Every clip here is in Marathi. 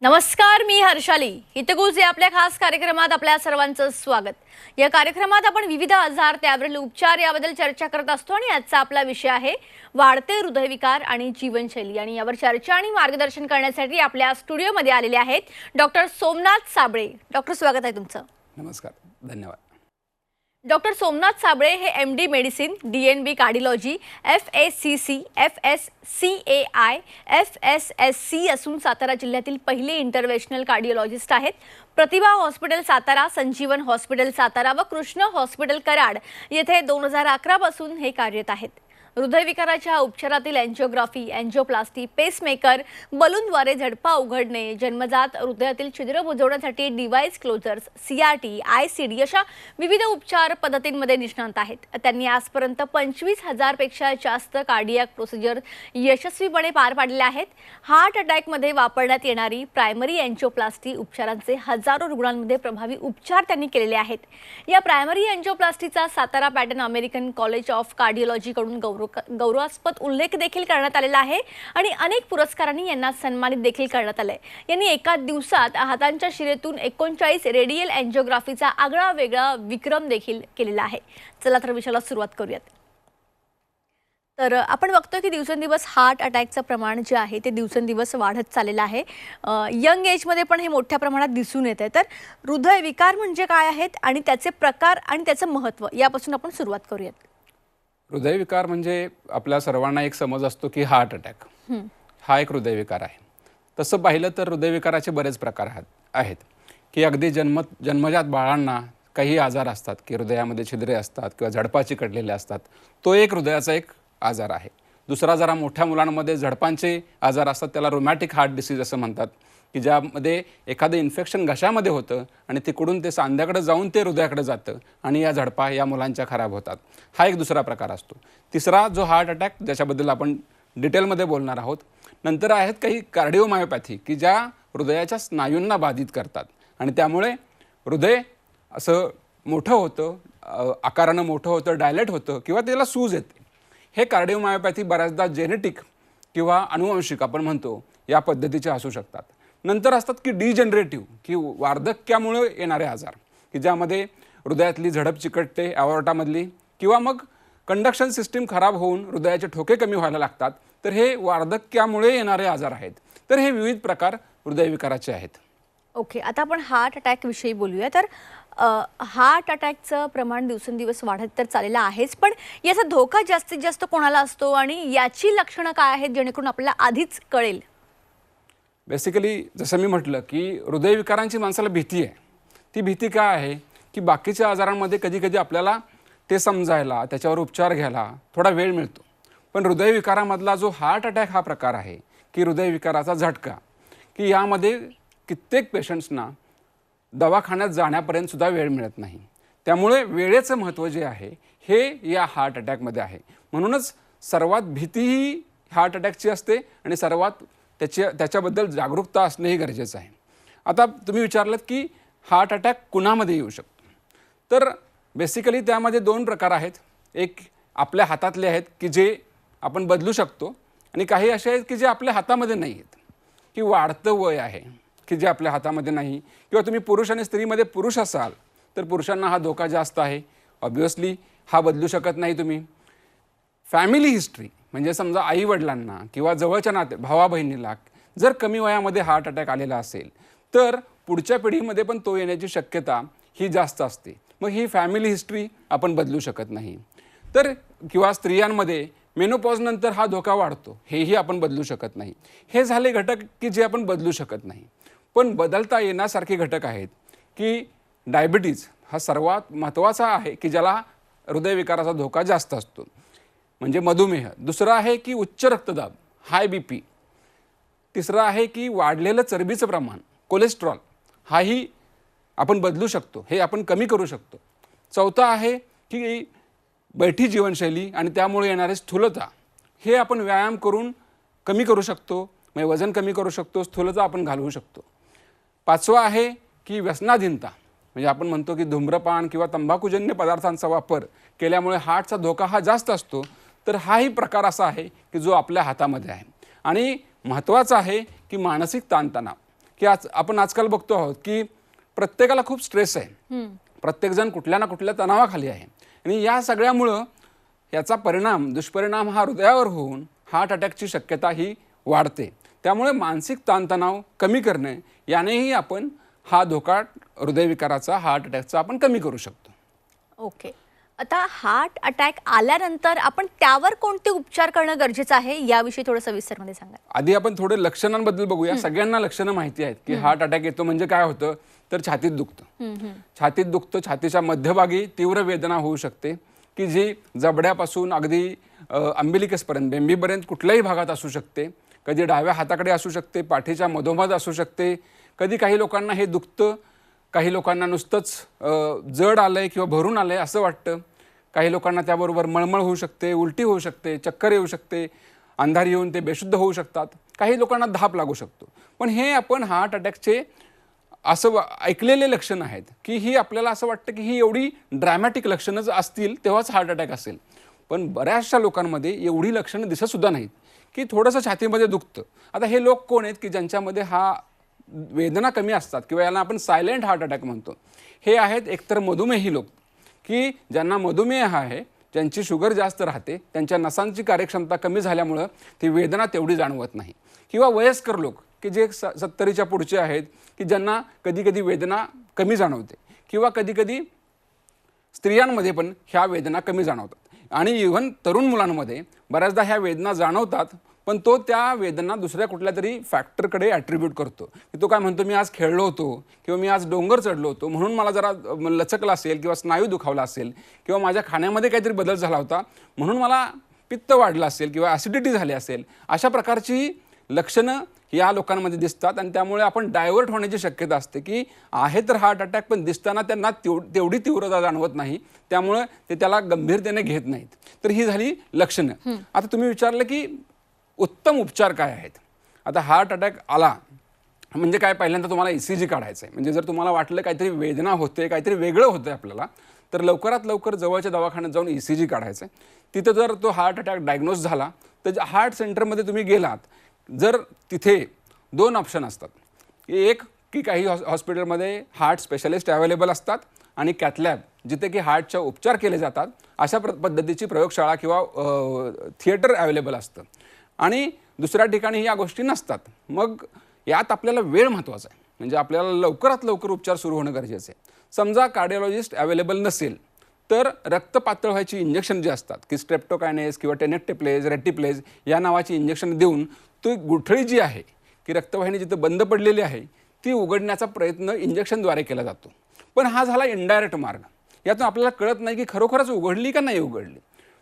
नमस्कार, मी हर्षाली हितगुज या आपल्या खास कार्यक्रमात आपल्या सर्वांचं स्वागत। या कार्यक्रमात आपण विविध आजार त्यावरील उपचार याबद्दल चर्चा करत असतो आणि आजचा आपला विषय आहे वाढते हृदयविकार आणि जीवनशैली। आणि यावर चर्चा आणि मार्गदर्शन करण्यासाठी आपल्या स्टुडिओमध्ये आलेले आहेत डॉक्टर सोमनाथ साबळे। डॉक्टर, स्वागत आहे तुमचं। नमस्कार, धन्यवाद। डॉक्टर सोमनाथ साबळे हे MD medicine, DNB cardiology, FACC, FSCAI, FSSC असून सातारा जिल्ह्यातील पहिले इंटरव्हेन्शनल कार्डिओलॉजिस्ट आहेत। प्रतिभा हॉस्पिटल सातारा, संजीवन हॉस्पिटल सातारा व कृष्ण हॉस्पिटल कराड येथे 2011 पासून हे कार्यरत आहेत। हृदयविकाराच्या उपचारातील एंजिओग्राफी, एंजिओप्लास्टी, पेसमेकर, बलूनद्वारे झडपा उघडणे, जन्मजात हृदयातील छिद्र बुजवण्यासाठी डिव्हाइस क्लोजर्स, CRT, ICD अशा विविध उपचार पद्धतींमध्ये निष्णात आहेत। त्यांनी आजपर्यंत 25,000 पेक्षा जास्त कार्डियाक प्रोसिजर यशस्वीपणे पार पाडले आहेत। हार्ट अटॅकमध्ये वापरण्यात येणारी प्रायमरी एंजिओप्लास्टी उपचारांचे हजारो रुग्णांमध्ये प्रभावी उपचार त्यांनी केलेले आहेत। या प्रायमरी एंजिओप्लास्टीचा Satara pattern American college of कार्डिओलॉजीकडून गौरवास्पद उल्लेख देखील करण्यात आलेला आहे आणि अनेक पुरस्कारांनी यांना सन्मानित देखील करण्यात आले। यांनी एका दिवसात हातांच्या शिरेतून 39 रेडियल एंजिओग्राफीचा आगळा वेगळा विक्रम देखील केलेला आहे। चला तर विषयाला सुरुवात करूयात। तर आपण बघतो की दिवसेंदिवस हार्ट अटॅकचं प्रमाण जे आहे ते दिवसेंदिवस वाढत चाललेलं आहे। यंग एजमध्ये पण हे मोठ्या प्रमाणात दिसून येते। तर हृदयविकार म्हणजे काय आहेत आणि त्याचे प्रकार आणि त्याचं महत्त्व यापासून आपण सुरुवात करूयात। हृदयविकार म्हणजे आपल्या सर्वांना एक समज असतो की हार्ट अटॅक हा एक हृदयविकार आहे। तसं पाहिलं तर हृदयविकाराचे बरेच प्रकार आहेत की अगदी जन्मजात बाळांना काही आजार असतात की हृदयामध्ये छिद्रे असतात किंवा झडपा चिकटलेले असतात, तो एक हृदयाचा एक आजार आहे। दुसरा जरा मोठ्या मुलांमध्ये झडपांचे आजार असतात, त्याला रोमॅटिक हार्ट डिसीज असं म्हणतात, की ज्यामध्ये एखादं इन्फेक्शन घशामध्ये होतं आणि तिकडून ते सांध्याकडे जाऊन ते हृदयाकडे जातं आणि या झडपा या मुलांच्या खराब होतात। हा एक दुसरा प्रकार असतो। तिसरा जो हार्ट अटॅक ज्याच्याबद्दल आपण डिटेलमध्ये बोलणार आहोत। नंतर आहेत काही कार्डिओमायोपॅथी की ज्या हृदयाच्या स्नायूंना बाधित करतात आणि त्यामुळे हृदय असं मोठं होतं, आकारानं मोठं होतं, डायलेट होतं किंवा त्याला सूज येते। हे कार्डिओमायोपॅथी बऱ्याचदा जेनेटिक किंवा अनुवांशिक आपण म्हणतो या पद्धतीचे असू शकतात। नंतर असतात की डिजनरेटिव्ह की वार्धक्यामुळे येणारे आजार की ज्यामध्ये हृदयातली झडप चिकटते ॲओर्टामधली किंवा मग कंडक्शन सिस्टीम खराब होऊन हृदयाचे ठोके कमी व्हायला लागतात। तर हे वार्धक्यामुळे येणारे आजार आहेत। तर हे विविध प्रकार हृदयविकाराचे आहेत। ओके, आता आपण हार्ट अटॅक विषयी बोलूया। तर हार्ट अटॅकचं प्रमाण दिवसेंदिवस वाढत तर चाललेलं आहेच, पण याचा धोका जास्तीत जास्त कोणाला असतो आणि याची लक्षणं काय आहेत जेणेकरून आपल्याला आधीच कळेल? बेसिकली जसं मी म्हटलं की हृदयविकारांची माणसाला भीती आहे। ती भीती काय आहे की बाकीच्या आजारांमध्ये कधी कधी आपल्याला ते समजायला, त्याच्यावर उपचार घ्यायला थोडा वेळ मिळतो, पण हृदयविकारामधला जो हार्ट अटॅक हा प्रकार आहे की हृदयविकाराचा झटका, की यामध्ये कित्येक पेशंट्सना दवाखान्यात जाण्यापर्यंत सुद्धा वेळ मिळत नाही। त्यामुळे वेळेचं महत्त्व जे आहे हे या हार्ट अटॅकमध्ये आहे। म्हणूनच सर्वात भीती ही हार्ट अटॅकची असते आणि सर्वात त्याच्याबद्दल जागरूकता असणंही गरजेचं आहे। आता तुम्ही विचारलं की हार्ट अटॅक कुणामध्ये येऊ शकतो, तर बेसिकली त्यामध्ये दोन प्रकार आहेत। एक आपल्या हातातले आहेत की जे आपण बदलू शकतो आणि काही असे आहेत की जे आपल्या हातामध्ये नाही आहेत, की वाढतं वय आहे की जे आपल्या हातामध्ये नाही, किंवा तुम्ही पुरुष आणि स्त्रीमध्ये पुरुष असाल तर पुरुषांना हा धोका जास्त आहे। ऑब्व्हियसली हा बदलू शकत नाही तुम्ही। फॅमिली हिस्ट्री म्हणजे समजा आईवडिलांना किंवा जवळच्या नाते भावा बहिणीला जर कमी वयामध्ये हार्ट अटॅक आलेला असेल तर पुढच्या पिढीमध्ये पण तो येण्याची शक्यता ही जास्त असते। मग ही फॅमिली हिस्ट्री आपण बदलू शकत नाही। तर किंवा स्त्रियांमध्ये मेनोपॉज नंतर हा धोका वाढतो, हेही आपण बदलू शकत नाही। हे झाले घटक की जे आपण बदलू शकत नाही, पण बदलता येण्यासारखे घटक आहेत की डायबिटीज हा सर्वात महत्त्वाचा आहे की ज्याला हृदयविकाराचा धोका जास्त असतो, म्हणजे मधुमेह। दुसरा आहे की उच्च रक्तदाब, हाय BP। तिसरं आहे की वाढलेलं चरबीचं प्रमाण, कोलेस्ट्रॉल, हाही आपण बदलू शकतो, हे आपण कमी करू शकतो। चौथा आहे की बैठी जीवनशैली आणि त्यामुळे येणारे स्थूलता, हे आपण व्यायाम करून कमी करू शकतो, म्हणजे वजन कमी करू शकतो, स्थूलता आपण घालवू शकतो। पाचवा आहे की व्यसनाधीनता, म्हणजे आपण म्हणतो की धूम्रपान किंवा तंबाखूजन्य पदार्थांचा वापर केल्यामुळे हार्टचा धोका हा जास्त असतो। तर हाही प्रकार असा आहे की जो आपल्या हातामध्ये आहे। आणि महत्त्वाचा आहे की मानसिक ताणतणाव, की की आपण आजकाल बघतो आहोत की प्रत्येकाला खूप स्ट्रेस आहे, प्रत्येकजण कुठल्या ना कुठल्या तणावाखाली आहे आणि या सगळ्यामुळं याचा दुष्परिणाम हा हृदयावर होऊन हार्ट अटॅकची शक्यता ही वाढते. त्यामुळे मानसिक ताणतणाव कमी करणे यानेही आपण हा धोका हृदयविकाराचा, हार्ट अटॅकचा आपण कमी करू शकतो. ओके. आता हार्ट अटॅक आल्यानंतर आपण त्यावर कोणते उपचार करणं गरजेचं आहे याविषयी थोडं सविस्तरमध्ये सांगा. आधी आपण थोडे लक्षणांबद्दल बघूया. सगळ्यांना लक्षणं माहिती आहेत की हार्ट अटॅक येतो म्हणजे काय होतं, तर छातीत दुखतं. छातीच्या मध्यभागी तीव्र वेदना होऊ शकते की जी जबड्यापासून अगदी अंबिलिकसपर्यंत, बेंबीपर्यंत कुठल्याही भागात असू शकते. कधी डाव्या हाताकडे असू शकते, पाठीच्या मधोमध असू शकते. कधी काही लोकांना हे दुखतं, काही लोकांना नुसतंच जड आलंय किंवा भरून आलंय असं वाटतं. काही लोकांना त्याबरोबर मळमळ होऊ शकते, उलटी होऊ शकते, चक्कर येऊ शकते, अंधारी येऊन ते बेशुद्ध होऊ शकतात. काही लोकांना धाप लागू शकतो. पण हे आपण हार्ट अटॅकचे असं ऐकलेले लक्षण आहेत की ही आपल्याला असं वाटतं की ही एवढी ड्रॅमॅटिक लक्षणं असतील तेव्हाच हार्ट अटॅक असेल. पण बऱ्याचशा लोकांमध्ये एवढी लक्षणं दिसतसुद्धा नाहीत की थोडंसं छातीमध्ये दुखतं. आता हे लोक कोण आहेत की ज्यांच्यामध्ये हा वेदना कमी असतात किंवा याला आपण सायलेंट हार्ट अटॅक म्हणतो. हे आहेत एकतर मधुमेही लोक की ज्यांना मधुमेह आहे, ज्यांची शुगर जास्त राहते, त्यांच्या नसांची कार्यक्षमता कमी झाल्यामुळं ती वेदना तेवढी जाणवत नाही. किंवा वयस्कर लोक की जे 70च्या पुढचे आहेत की ज्यांना कधी वेदना कमी जाणवते. किंवा कधी स्त्रियांमध्ये पण ह्या वेदना कमी जाणवतात. आणि इव्हन तरुण मुलांमध्ये बऱ्याचदा ह्या वेदना जाणवतात, पण तो त्या वेदना दुसऱ्या कुठल्या तरी फॅक्टरकडे ॲट्रिब्यूट करतो की तो काय म्हणतो, मी आज खेळलो होतो किंवा मी आज डोंगर चढलो होतो म्हणून मला जरा लचकला असेल किंवा स्नायू दुखावला असेल किंवा माझ्या खाण्यामध्ये काहीतरी बदल झाला होता म्हणून मला पित्त वाढलं असेल किंवा ॲसिडिटी झाली असेल. अशा प्रकारची लक्षणं या लोकांमध्ये दिसतात आणि त्यामुळे आपण डायव्हर्ट होण्याची शक्यता असते की आहे तर हार्ट अटॅक, पण दिसताना त्यांना तेवढी तीव्रता जाणवत नाही, त्यामुळे ते त्याला गंभीरतेने घेत नाहीत. तर ही झाली लक्षणं. आता तुम्ही विचारलं की उत्तम उपचार काय आहेत. आता हार्ट अटॅक आला म्हणजे काय, पहिल्यांदा तुम्हाला ECG काढायचं आहे. म्हणजे जर तुम्हाला वाटलं काहीतरी वेदना होते, काहीतरी वेगळं होतं आपल्याला, तर लवकरात लवकर जवळच्या दवाखान्यात जाऊन ECG काढायचं आहे. तिथं जर तो हार्ट अटॅक डायग्नोज झाला तर हार्ट सेंटरमध्ये तुम्ही गेलात, जर तिथे 2 ऑप्शन असतात. एक की काही हॉस्पिटलमध्ये हार्ट स्पेशलिस्ट अवेलेबल असतात आणि कॅथलॅब जिथे की हार्टचे उपचार केले जातात अशा पद्धतीची प्रयोगशाळा किंवा थिएटर अवेलेबल असतं. आणि दुसऱ्या ठिकाणी या गोष्टी नसतात. मग यात आपल्याला वेळ महत्त्वाचा आहे. म्हणजे आपल्याला लवकरात लवकर उपचार सुरू होणं गरजेचं आहे. समजा कार्डिओलॉजिस्ट अवेलेबल नसेल तर रक्त पातळ व्हायची इंजेक्शन जे असतात की स्ट्रेप्टोकायनेस किंवा टेनेक्टेप्लेज, रेटिप्लेज या नावाची इंजेक्शन देऊन ती गुठळी जी आहे की रक्तवाहिनी जिथं बंद पडलेली आहे ती उघडण्याचा प्रयत्न इंजेक्शनद्वारे केला जातो. पण हा झाला इनडायरेक्ट मार्ग. यातून आपल्याला कळत नाही की खरोखरच उघडली का नाही उघडली.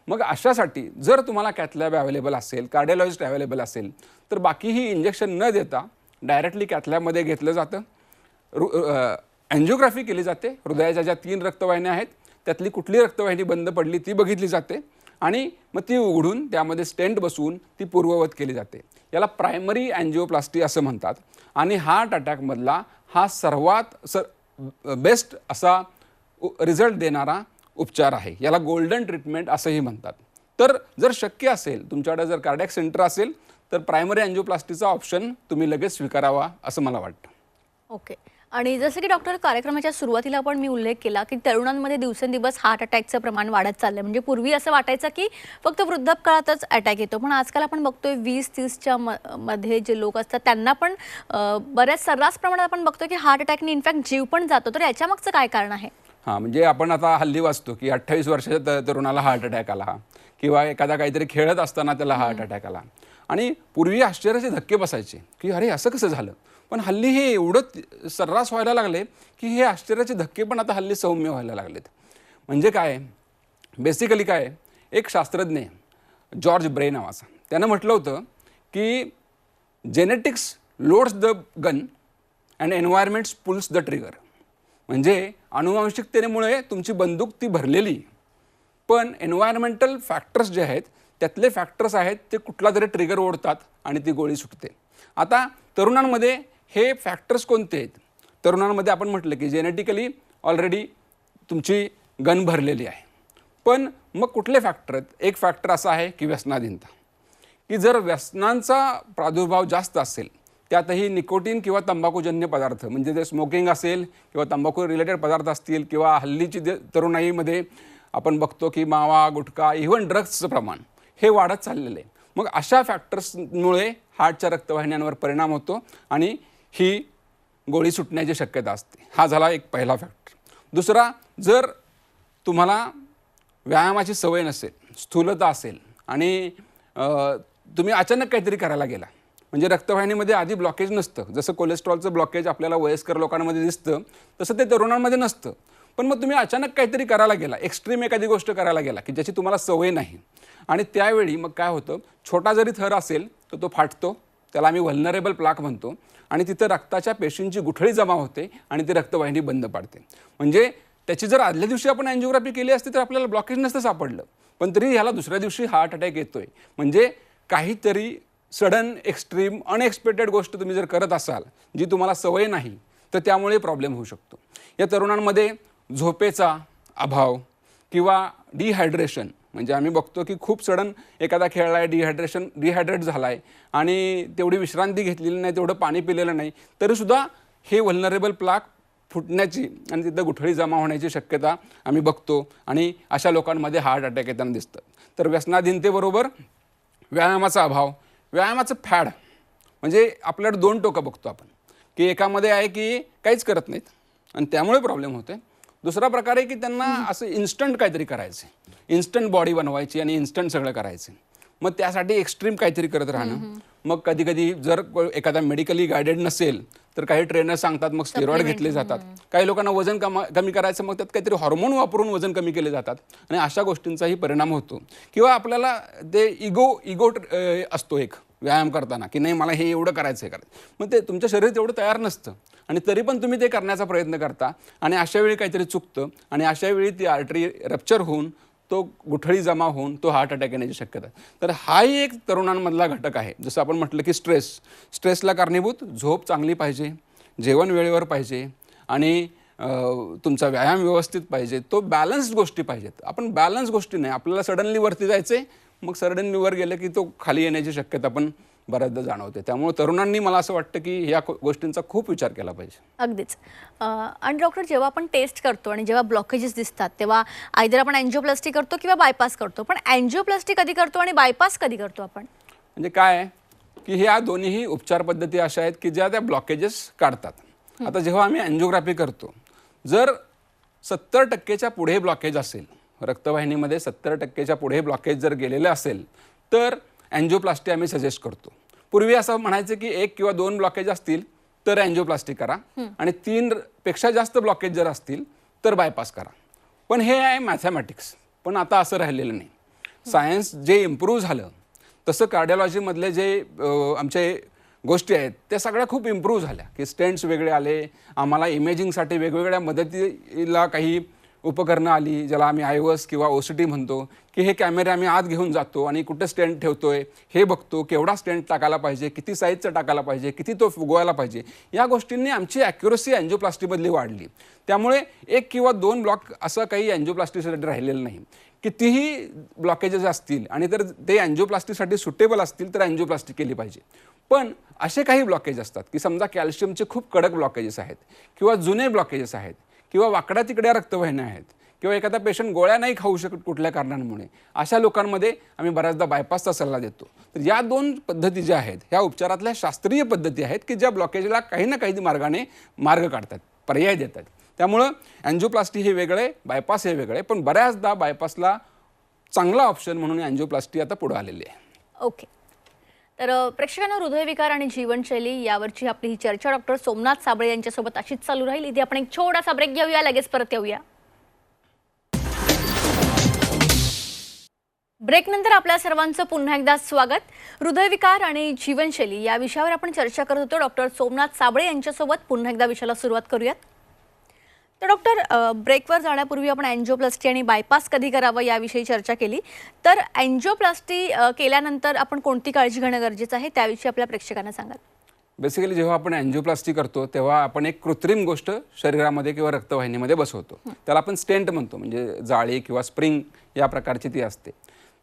मग अशासाठी जर तुम्हाला कॅथलॅब अवेलेबल असेल, कार्डिओलॉजिस्ट अवेलेबल असेल तर बाकी ही इंजेक्शन न देता डायरेक्टली कॅथलॅबमध्ये घेतलं जातं. एन्जिओग्राफी केली जाते. हृदयाच्या ज्या 3 रक्तवाहिन्या आहेत त्यातली कुठली रक्तवाहिनी बंद पडली ती बघितली जाते आणि मग ती उघडून त्यामध्ये स्टेंट बसवून ती पूर्ववत केली जाते. याला प्रायमरी अँजिओप्लास्टी असं म्हणतात. आणि हार्ट अटॅकमधला हा सर्वात बेस्ट असा रिझल्ट देणारा उपचार आहे. याला गोल्डन ट्रीटमेंट असंही म्हणतात. तर जर शक्य असेल, तुमच्याकडे जर कार्डियाक सेंटर असेल तर प्रायमरी अँजिओप्लास्टीचा ऑप्शन तुम्ही लगेच स्वीकारावा असं मला वाटतं. ओके. आणि जसं की डॉक्टर कार्यक्रमाच्या सुरुवातीला पण मी उल्लेख केला की तरुणांमध्ये दिवसेंदिवस हार्ट अटॅकचं प्रमाण वाढत चाललंय. म्हणजे पूर्वी असं वाटायचं की फक्त वृद्धापकाळातच अटॅक येतो, पण आजकाल आपण बघतोय 20-30च्या मध्ये जे लोक असतात त्यांना पण बऱ्याच सर्रास प्रमाणात आपण बघतोय की हार्ट अटॅकने इनफॅक्ट जीव पण जातो. तर याच्या मागचं काय कारण आहे? हां, म्हणजे आपण आता हल्ली वाचतो की 28 वर्षाच्या तरुणाला हार्ट अटॅक आला किंवा एखादा काहीतरी खेळत असताना त्याला हार्ट अटॅक आला. आणि पूर्वी आश्चर्याचे धक्के बसायचे की अरे असं कसं झालं. पण हल्ली हे एवढं सर्रास व्हायला लागले की हे आश्चर्याचे धक्के पण आता हल्ली सौम्य व्हायला लागलेत. म्हणजे काय, बेसिकली काय, एक शास्त्रज्ञ जॉर्ज ब्रे नावाचा, त्यानं म्हटलं होतं की genetics loads the gun and environments pulls the trigger. म्हणजे अनुवांशिकतेमुळे तुमची बंदूक ती भरलेली, पण एन्व्हायरमेंटल फॅक्टर्स जे आहेत त्यातले फॅक्टर्स आहेत ते कुठला तरी ट्रिगर ओढतात आणि ती गोळी सुटते. आता तरुणांमध्ये हे फॅक्टर्स कोणते आहेत? तरुणांमध्ये आपण म्हटलं की जेनेटिकली ऑलरेडी तुमची गन भरलेली आहे. पण मग कुठले फॅक्टर आहेत? एक फॅक्टर असा आहे की व्यसनाधीनता, की जर व्यसनांचा प्रादुर्भाव जास्त असेल त्यातही निकोटीन किंवा तंबाखूजन्य पदार्थ म्हणजे ते स्मोकिंग असेल किंवा तंबाखू रिलेटेड पदार्थ असतील किंवा हल्लीची तरुणाईमध्ये आपण बघतो की मावा गुटखा इव्हन ड्रग्सचं प्रमाण हे वाढत चाललेलं आहे. मग अशा फॅक्टर्समुळे हार्टच्या रक्तवाहिन्यांवर परिणाम होतो आणि ही गोळी सुटण्याची शक्यता असते. हा झाला एक पहिला फॅक्टर. दुसरा, जर तुम्हाला व्यायामाची सवय नसेल, स्थूलता असेल आणि तुम्ही अचानक काहीतरी करायला गेला, म्हणजे रक्तवाहिनीमध्ये आधी ब्लॉकेज नसतं, जसं कोलेस्ट्रॉलचं ब्लॉकेज आपल्याला वयस्कर लोकांमध्ये दिसतं तसं ते तरुणांमध्ये नसतं. पण मग तुम्ही अचानक काहीतरी करायला गेला, एक्स्ट्रीम एखादी गोष्ट करायला गेला की ज्याची तुम्हाला सवय नाही आणि त्यावेळी मग काय होतं, छोटा जरी थर असेल तर तो फाटतो, त्याला आम्ही व्हल्नरेबल प्लाक म्हणतो आणि तिथं रक्ताच्या पेशींची गुठळी जमा होते आणि ती रक्तवाहिनी बंद पाडते. म्हणजे त्याची जर आदल्या दिवशी आपण अँजिओग्राफी केली असती तर आपल्याला ब्लॉकेज नसतं सापडलं, पण तरी ह्याला दुसऱ्या दिवशी हार्ट अटॅक येतोय. म्हणजे काहीतरी सडन एक्स्ट्रीम अनएक्सपेक्टेड गोष्ट तुम्ही जर करत असाल जी तुम्हाला सवय नाही तर त्यामुळे प्रॉब्लेम होऊ शकतो. या तरुणांमध्ये झोपेचा अभाव किंवा डिहायड्रेशन, म्हणजे आम्ही बघतो की खूप सडन एखादा खेळला आहे, डिहायड्रेट झाला आहे आणि तेवढी विश्रांती घेतलेली नाही, तेवढं पाणी पिलेलं नाही, तरीसुद्धा हे व्हल्नरेबल प्लाक फुटण्याची आणि तिथं गुठळी जमा होण्याची शक्यता आम्ही बघतो आणि अशा लोकांमध्ये हार्ट अटॅक येताना दिसतं. तर व्यसनाधीनतेबरोबर व्यायामाचा अभाव, व्यायामाचं फॅड, म्हणजे आपल्याकडे दोन टोकं बघतो आपण की एकामध्ये आहे की काहीच करत नाहीत आणि त्यामुळे प्रॉब्लेम होते. दुसरा प्रकार आहे की त्यांना असं इन्स्टंट काहीतरी करायचं, इन्स्टंट बॉडी बनवायची आणि इन्स्टंट सगळं करायचं, मग त्यासाठी एक्स्ट्रीम काहीतरी करत राहणं. मग कधी कधी जर एखादा मेडिकली गायडेड नसेल तर काही ट्रेनर सांगतात मग स्टेरॉइड घेतले जातात. काही लोकांना वजन कमी करायचं, मग त्यात काहीतरी हॉर्मोन वापरून वजन कमी केले जातात आणि अशा गोष्टींचाही परिणाम होतो. किंवा आपल्याला ते इगो असतो एक व्यायाम करताना की नाही मला हे एवढं करायचं आहे, मग ते तुमचं शरीर तेवढं तयार नसतं आणि तरी पण तुम्ही ते करण्याचा प्रयत्न करता आणि अशा वेळी काहीतरी चुकतं आणि अशा वेळी ती आर्टरी रप्चर होऊन तो गुठळी जमा होऊन तो हार्ट अटॅक येण्याची शक्यता आहे. तर हाही एक तरुणांमधला घटक आहे. जसं आपण म्हटलं की स्ट्रेसला कारणीभूत झोप चांगली पाहिजे, जेवण वेळेवर पाहिजे आणि तुमचा व्यायाम व्यवस्थित पाहिजे, तो बॅलन्स्ड गोष्टी पाहिजेत. आपण बॅलन्स गोष्टी नाही, आपल्याला सडनली वरती जायचं आहे, मग सडनली वर गेलं की तो खाली येण्याची शक्यता पण बऱ्याचदा जाणवते. त्यामुळे तरुणांनी मला असं वाटतं की या गोष्टींचा खूप विचार केला पाहिजे. अगदीच. आणि डॉक्टर, जेव्हा आपण टेस्ट करतो आणि जेव्हा ब्लॉकेजेस दिसतात तेव्हा आयदर आपण अँजिओप्लास्टी करतो किंवा बायपास करतो, पण अँजिओप्लास्टी कधी करतो आणि बायपास कधी करतो आपण? म्हणजे काय आहे की ह्या दोन्हीही उपचार पद्धती अशा आहेत की ज्या त्या ब्लॉकेजेस काढतात. आता जेव्हा आम्ही अँजिओग्राफी करतो, जर 70% पुढे ब्लॉकेज असेल, रक्तवाहिनीमध्ये 70% पुढे ब्लॉकेज जर गेलेलं असेल तर अँजिओप्लास्टी आम्ही सजेस्ट करतो. पूर्वी असं म्हणायचं की 1 किंवा 2 ब्लॉकेज असतील तर अँजिओप्लास्टी करा आणि 3 पेक्षा जास्त ब्लॉकेज जर असतील तर बायपास करा. पण हे आहे मॅथमॅटिक्स. पण आता असं राहिलेलं नाही. सायन्स जे इम्प्रूव्ह झालं तसं कार्डिओलॉजीमधले जे आमचे गोष्टी आहेत त्या सगळ्या खूप इम्प्रूव्ह झाल्या की स्टेंट्स वेगळे आले, आम्हाला इमेजिंगसाठी वेगवेगळ्या मदतीला काही उपकरणं आली, ज्याला आम्ही आयवस किंवा OCT म्हणतो, की हे कॅमेरे आम्ही आत घेऊन जातो आणि कुठे स्टेंट ठेवतोय हे बघतो, केवढा स्टेंट टाकायला पाहिजे, किती साईजचा टाकायला पाहिजे, किती तो फुगवायला पाहिजे. या गोष्टींनी आमची ॲक्युरसी अँजिओप्लास्टीमधली वाढली. त्यामुळे 1 किंवा 2 ब्लॉक असं काही अँजिओप्लास्टीसाठी राहिलेलं नाही. कितीही ब्लॉकेजेस असतील आणि तर ते अँजिओप्लास्टीसाठी सुटेबल असतील तर अँजिओप्लास्टी केली पाहिजे. पण असे काही ब्लॉकेज असतात की समजा कॅल्शियमचे खूप कडक ब्लॉकेजेस आहेत किंवा जुने ब्लॉकेजेस आहेत किंवा वाकड्या तिकड्या रक्तवाहिन्या आहेत किंवा एखादा पेशंट गोळ्या नाही खाऊ शकत कुठल्या कारणांमुळे, अशा लोकांमध्ये आम्ही बऱ्याचदा बायपासचा सल्ला देतो. तर या 2 पद्धती ज्या आहेत ह्या उपचारातल्या शास्त्रीय पद्धती आहेत की ज्या ब्लॉकेजला काही ना काही मार्गाने मार्ग काढतात, पर्याय देतात. त्यामुळं अँजिओप्लास्टी हे वेगळे, बायपास हे वेगळे, पण बऱ्याचदा बायपासला चांगला ऑप्शन म्हणून अँजिओप्लास्टी आता पुढे आलेली आहे. ओके. तर प्रेक्षकांना हृदयविकार आणि जीवनशैली यावरची आपली ही चर्चा डॉक्टर सोमनाथ साबळे यांच्यासोबत अशीच चालू राहील. इथे आपण एक छोटासा ब्रेक घेऊया, लगेच परत येऊया. ब्रेक नंतर आपल्या सर्वांचं पुन्हा एकदा स्वागत. हृदयविकार आणि जीवनशैली या विषयावर आपण चर्चा करत होतो डॉक्टर सोमनाथ साबळे यांच्यासोबत. पुन्हा एकदा विषयाला सुरुवात करूयात. तर डॉक्टर, ब्रेकवर जाण्यापूर्वी आपण अँजिओप्लास्टी आणि बायपास कधी करावं याविषयी चर्चा केली. तर अँजिओप्लास्टी केल्यानंतर आपण कोणती काळजी घेणं गरजेचं आहे त्याविषयी आपल्या प्रेक्षकांना सांगाल? बेसिकली जेव्हा आपण अँजिओप्लास्टी करतो तेव्हा आपण एक कृत्रिम गोष्ट शरीरामध्ये किंवा रक्तवाहिनीमध्ये बसवतो. त्याला आपण स्टेंट म्हणतो, म्हणजे जाळी किंवा स्प्रिंग या प्रकारची ती असते.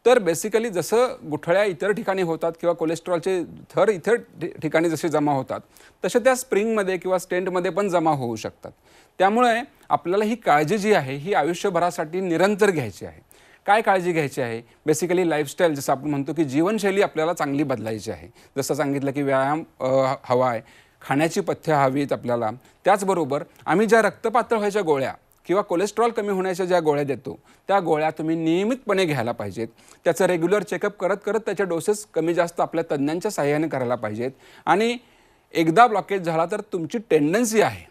तर बेसिकली जसं गुठळ्या इतर ठिकाणी होतात किंवा कोलेस्ट्रॉलचे थर इतर ठिकाणी जसे जमा होतात तसे त्या स्प्रिंगमध्ये किंवा स्टेंटमध्ये पण जमा होऊ शकतात. त्यामुळे आपल्याला ही काळजी जी आहे ही आयुष्यभरासाठी निरंतर घ्यायची आहे. काय काळजी घ्यायची आहे? बेसिकली लाईफस्टाईल, जसं आपण म्हणतो की जीवनशैली आपल्याला चांगली बदलायची आहे. जसं सांगितलं की व्यायाम हवा आहे, खाण्याची पथ्य हवीत आपल्याला. त्याचबरोबर आम्ही ज्या रक्तपातळ व्हायच्या गोळ्या किंवा कोलेस्ट्रॉल कमी होण्याच्या ज्या गोळ्या देतो त्या गोळ्या तुम्ही नियमितपणे घ्यायला पाहिजेत. त्याचं रेग्युलर चेकअप करत करत त्याच्या डोसेस कमी जास्त आपल्या तज्ज्ञांच्या साहाय्याने करायला पाहिजेत. आणि एकदा ब्लॉकेज झाला तर तुमची टेंडन्सी आहे,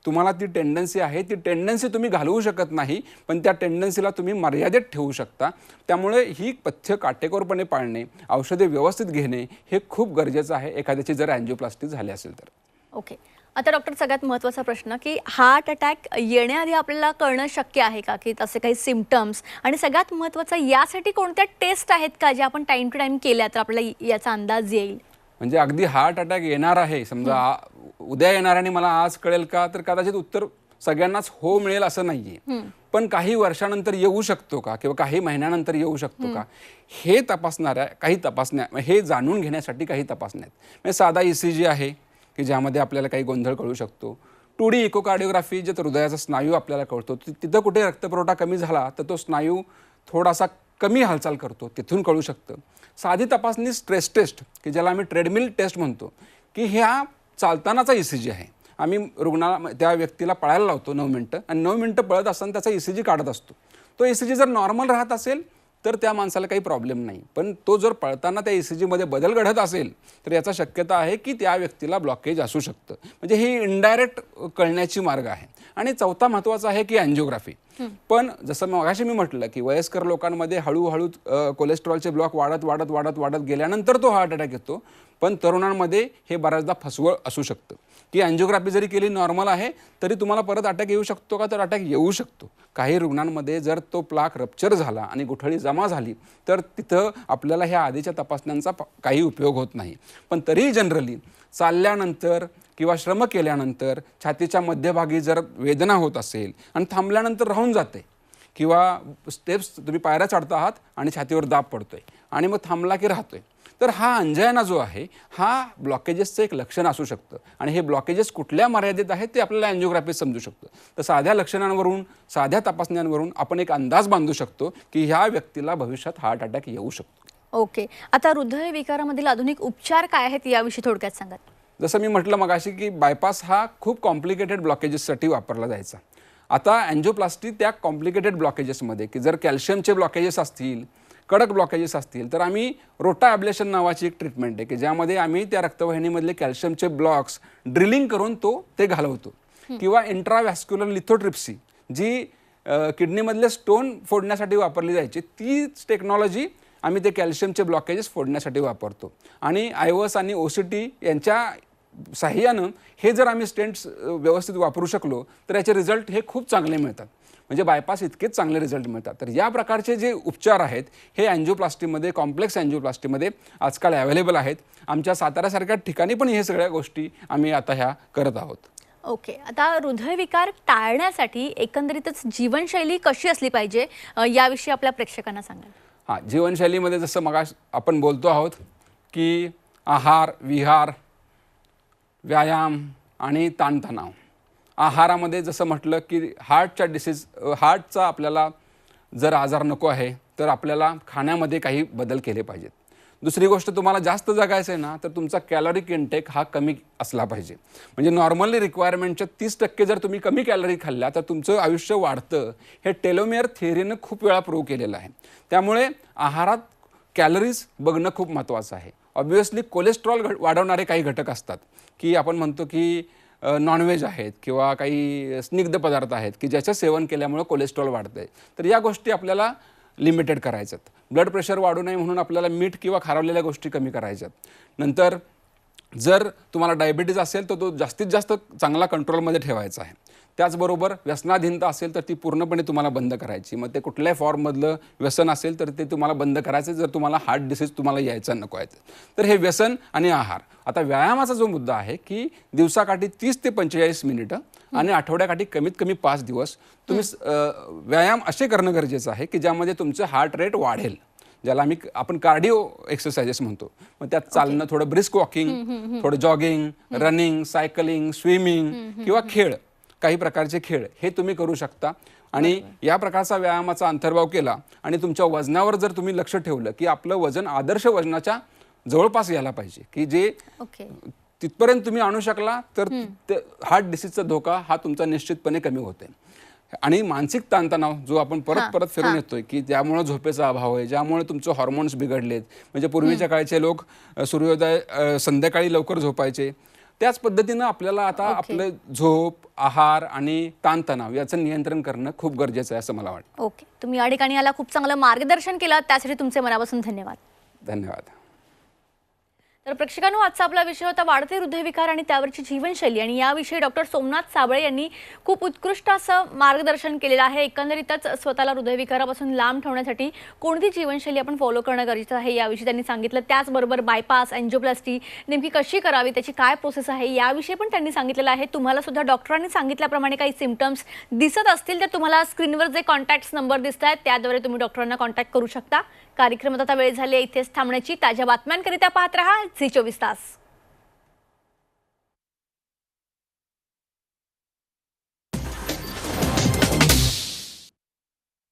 तुम्हाला ती टेंडन्सी तुम्ही घालवू शकत नाही, पण त्या टेंडन्सीला तुम्ही मर्यादेत ठेवू शकता. त्यामुळे ही पथ्य काटेकोरपणे पाळणे, औषधे व्यवस्थित घेणे हे खूप गरजेचं आहे एखाद्याची जर अँजिओप्लास्टी झाली असेल तर. ओके. आता डॉक्टर, सगळ्यात महत्त्वाचा प्रश्न की हार्ट अटॅक येण्याआधी आपल्याला कळणं शक्य आहे का, की तसे काही सिम्पटम्स, आणि सगळ्यात महत्त्वाचं यासाठी कोणत्या टेस्ट आहेत का ज्या आपण टाईम टू टाईम केल्या तर आपल्याला याचा अंदाज येईल? म्हणजे अगदी हार्ट अटॅक येणार आहे समजा उद्या येणार आणि मला आज कळेल का, तर कदाचित उत्तर सगळ्यांनाच हो मिळेल असं नाहीये. पण काही वर्षानंतर येऊ शकतो का किंवा काही महिन्यानंतर येऊ शकतो का, हे तपासणाऱ्या काही तपासण्या, हे जाणून घेण्यासाठी काही तपासण्या आहेत. म्हणजे साधा ECG आहे की ज्यामध्ये आपल्याला काही गोंधळ कळू शकतो. 2D इकोकार्डिओग्राफी, जे हृदयाचा स्नायू आपल्याला कळतो, तिथं कुठे रक्तपुरवठा कमी झाला तर तो स्नायू थोडासा कमी हालचाल करतो, तिथून कळू शकतं. साधी तपासणी स्ट्रेस टेस्ट, की ज्याला आम्ही ट्रेडमिल टेस्ट म्हणतो, की ह्या चालतानाचा ECG आहे. आम्ही रुग्णाला, त्या व्यक्तीला पळायला लावतो 9 मिनटं आणि 9 मिनटं पळत असताना त्याचा ECG काढत असतो. तो ECG जर नॉर्मल राहत असेल तर त्या माणसाला काही प्रॉब्लेम नाही, पण तो जर पळताना त्या ECG मध्ये बदल घडत असेल तर याचा शक्यता आहे की त्या व्यक्तीला ब्लॉकेज असू शकतं. म्हणजे ही इनडायरेक्ट कळण्याची मार्ग आहे. आणि चौथा महत्त्वाचा आहे की अँजिओग्राफी. पण जसं मगाशी मी म्हटलं की वयस्कर लोकांमध्ये हळूहळू कोलेस्ट्रॉलचे ब्लॉक वाढत वाढत वाढत वाढत गेल्यानंतर तो हार्ट अटॅक येतो. पण तरुणांमध्ये हे बऱ्याचदा फसवळ असू शकतं की अँजिओग्राफी जरी केली नॉर्मल आहे तरी तुम्हाला परत अटॅक येऊ शकतो का, तर अटॅक येऊ शकतो. काही रुग्णांमध्ये जर तो प्लाक रप्चर झाला आणि गुठळी जमा झाली तर तिथं आपल्याला ह्या आधीच्या तपासण्यांचा काही उपयोग होत नाही. पण तरीही जनरली चालल्यानंतर किंवा श्रम केल्यानंतर छातीच्या मध्यभागी जर वेदना होत असेल आणि थांबल्यानंतर राहून जाते, किंवा स्टेप्स तुम्ही पायऱ्या चढता आहात आणि छातीवर दाब पडतोय आणि मग थांबला की राहतोय, तर हा अंजायना जो आहे हा ब्लॉकेजेसचं एक लक्षण असू शकतं. आणि हे ब्लॉकेजेस कुठल्या मर्यादेत आहेत ते आपल्याला अँजिओग्राफीत समजू शकतं. तर साध्या लक्षणांवरून, साध्या तपासण्यांवरून आपण एक अंदाज बांधू शकतो की ह्या व्यक्तीला भविष्यात हार्ट अटॅक येऊ शकतो. ओके. आता हृदयविकारामधील आधुनिक उपचार काय आहेत याविषयी थोडक्यात सांगा. जसं मी म्हटलं मगाशी की बायपास हा खूप कॉम्प्लिकेटेड ब्लॉकेजेससाठी वापरला जायचा. आता अँजिओप्लास्टी त्या कॉम्प्लिकेटेड ब्लॉकेजेसमध्ये, की जर कॅल्शियमचे ब्लॉकेजेस असतील, कडक ब्लॉकेजेस असतील, तर आम्ही रोटा ॲब्लेशन नावाची एक ट्रीटमेंट आहे की ज्यामध्ये आम्ही त्या रक्तवाहिनीमधले कॅल्शियमचे ब्लॉक्स ड्रिलिंग करून ते घालवतो. किंवा इंट्राव्हॅस्क्युलर लिथोट्रिप्सी, जी किडनीमधले स्टोन फोडण्यासाठी वापरली जायची, तीच टेक्नॉलॉजी आम्ही ते कॅल्शियमचे ब्लॉकेजेस फोडण्यासाठी वापरतो. आणि आयवस आणि OCT यांच्या साह्यानं हे जर आम्ही स्टेंट्स व्यवस्थित वापरू शकलो तर याचे रिझल्ट हे खूप चांगले मिळतात. म्हणजे बायपास इतकेच चांगले रिझल्ट मिळतात. तर या प्रकारचे जे उपचार आहेत हे अँजिओप्लास्टीमध्ये, कॉम्प्लेक्स अँजिओप्लास्टीमध्ये आजकाल अवेलेबल आहेत. आमच्या साताऱ्यासारख्या ठिकाणी पण हे सगळ्या गोष्टी आम्ही आता ह्या करत आहोत. ओके. आता हृदयविकार टाळण्यासाठी एकंदरीतच जीवनशैली कशी असली पाहिजे याविषयी आपल्या प्रेक्षकांना सांगा. हां, जीवनशैलीमध्ये जसं आपण बोलतो आहोत की आहार, विहार, व्यायाम आणि ताणतणाव. आहारामध्ये जसं म्हटलं की हार्टचा आपल्याला जर आजार नको आहे तर आपल्याला खाण्यामध्ये काही बदल केले पाहिजेत. दुसरी गोष्ट, तुम्हाला जास्त जगायचं आहे ना तर तुमचा कॅलरिक इंटेक हा कमी असला पाहिजे. म्हणजे नॉर्मली रिक्वायरमेंटच्या 30% जर तुम्ही कमी कॅलरी खाल्ल्या तर तुमचं आयुष्य वाढतं. हे टेलोमेअर थिअरीनं खूप वेळा प्रूव्ह केलेलं आहे. त्यामुळे आहारात कॅलरीज बघणं खूप महत्त्वाचं आहे. ऑब्व्हियसली कोलेस्ट्रॉल वाढवणारे काही घटक असतात की आपण म्हणतो की नॉनव्हेज आहेत किंवा काही स्निग्ध पदार्थ आहेत की ज्याचं सेवन केल्यामुळं कोलेस्ट्रॉल वाढतं आहे. तर या गोष्टी आपल्याला लिमिटेड करायच्यात. ब्लड प्रेशर वाढू नये म्हणून आपल्याला मीठ किंवा खारवलेल्या गोष्टी कमी करायच्यात. नंतर जर तुम्हाला डायबिटीज असेल तर तो जास्तीत जास्त चांगला कंट्रोलमध्ये ठेवायचा आहे. त्याचबरोबर व्यसनाधीनता असेल तर ती पूर्णपणे तुम्हाला बंद करायची. मग ते कुठल्याही फॉर्ममधलं व्यसन असेल तर ते तुम्हाला बंद करायचं जर तुम्हाला हार्ट डिसीज तुम्हाला यायचा नको आहे. तर हे व्यसन आणि आहार. आता व्यायामाचा जो मुद्दा आहे की दिवसाकाठी 30 ते 45 मिनिटं आणि आठवड्याकाठी कमीत कमी 5 दिवस तुम्ही व्यायाम असे करणं गरजेचं आहे की ज्यामध्ये तुमचं हार्ट रेट वाढेल. ज्याला आपण कार्डिओ एक्सरसाइजेस म्हणतो. मग त्यात चालणं, थोडं ब्रिस्क वॉकिंग, थोडं जॉगिंग, रनिंग, सायकलिंग, स्विमिंग किंवा खेळ, काही प्रकारचे खेळ हे तुम्ही करू शकता. आणि या प्रकारचा व्यायामाचा अंतर्भाव केला आणि तुमच्या वजनावर जर तुम्ही लक्ष ठेवलं की आपलं वजन आदर्श वजनाच्या जवळपास यायला पाहिजे, की जे तिथपर्यंत तुम्ही आणू शकला तर हार्ट डिसीजचा धोका हा तुमचा निश्चितपणे कमी होते. आणि मानसिक ताणतणाव जो आपण परत परत फिरून येतोय की ज्यामुळे झोपेचा अभाव आहे, ज्यामुळे तुमचे हॉर्मोन्स बिघडलेत, म्हणजे पूर्वीच्या काळचे लोक सूर्योदय संध्याकाळी लवकर झोपायचे, त्याच पद्धतीनं आपल्याला आता आपलं झोप, आहार आणि ताणतणाव याचं नियंत्रण करणं खूप गरजेचं आहे असं मला वाटतं. ओके, तुम्ही या ठिकाणी याला खूप चांगलं मार्गदर्शन केलं, त्यासाठी तुमचे मनापासून धन्यवाद. धन्यवाद. तर प्रेक्षकांनो, आजचा आपला विषय होता वाढते हृदयविकार आणि त्यावरची जीवनशैली, आणि याविषयी डॉक्टर सोमनाथ साबळे यांनी खूप उत्कृष्ट असं मार्गदर्शन केलेलं आहे. एकंदरीतच स्वतःला हृदयविकारापासून लांब ठेवण्यासाठी कोणती जीवनशैली आपण फॉलो करणं गरजेचं आहे याविषयी त्यांनी सांगितलं. त्याचबरोबर बायपास, एंजिओप्लास्टी नेमकी कशी करावी, त्याची काय प्रोसेस आहे याविषयी पण त्यांनी सांगितलेलं आहे. तुम्हाला सुद्धा डॉक्टरांनी सांगितल्याप्रमाणे काही सिम्पटम्स दिसत असतील तर तुम्हाला स्क्रीनवर जे कॉन्टॅक्ट नंबर दिसत आहेत त्याद्वारे तुम्ही डॉक्टरांना कॉन्टॅक्ट करू शकता. कार्यक्रमात आता वेळ झाली इथेच थांबण्याची. ताज्या बातम्यांकरिता पाहत रहा झी 24 तास.